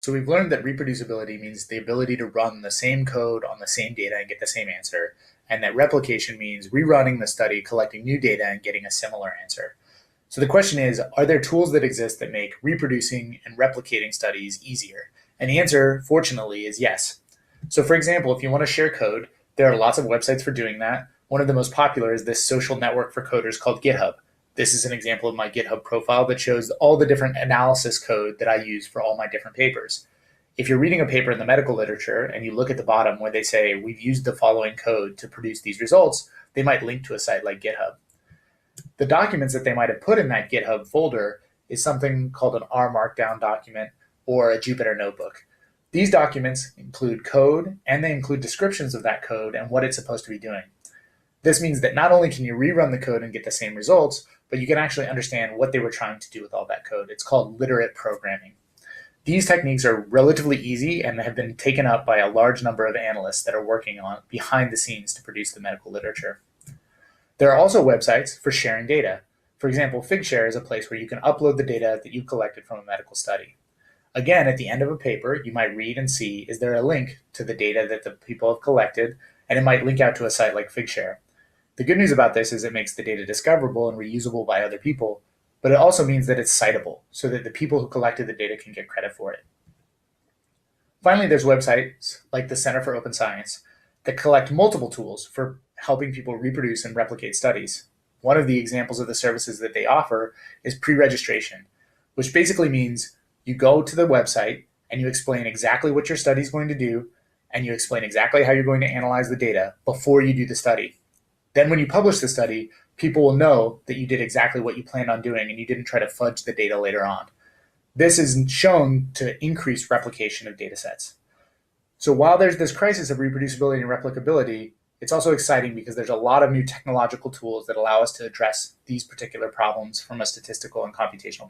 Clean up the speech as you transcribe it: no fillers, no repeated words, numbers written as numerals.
So we've learned that reproducibility means the ability to run the same code on the same data and get the same answer, and that replication means rerunning the study, collecting new data, and getting a similar answer. So the question is, are there tools that exist that make reproducing and replicating studies easier? And the answer, fortunately, is yes. So for example, if you want to share code, there are lots of websites for doing that. One of the most popular is this social network for coders called GitHub. This is an example of my GitHub profile that shows all the different analysis code that I use for all my different papers. If you're reading a paper in the medical literature and you look at the bottom where they say, we've used the following code to produce these results, they might link to a site like GitHub. The documents that they might have put in that GitHub folder is something called an R Markdown document or a Jupyter notebook. These documents include code and they include descriptions of that code and what it's supposed to be doing. This means that not only can you rerun the code and get the same results, but you can actually understand what they were trying to do with all that code. It's called literate programming. These techniques are relatively easy and have been taken up by a large number of analysts that are working on behind the scenes to produce the medical literature. There are also websites for sharing data. For example, Figshare is a place where you can upload the data that you've collected from a medical study. Again, at the end of a paper, you might read and see, is there a link to the data that the people have collected, and it might link out to a site like Figshare. The good news about this is it makes the data discoverable and reusable by other people, but it also means that it's citable, so that the people who collected the data can get credit for it. Finally, there's websites like the Center for Open Science that collect multiple tools for helping people reproduce and replicate studies. One of the examples of the services that they offer is pre-registration, which basically means you go to the website and you explain exactly what your study is going to do, and you explain exactly how you're going to analyze the data before you do the study. Then when you publish the study, people will know that you did exactly what you planned on doing and you didn't try to fudge the data later on. This is shown to increase replication of data sets. So while there's this crisis of reproducibility and replicability, it's also exciting because there's a lot of new technological tools that allow us to address these particular problems from a statistical and computational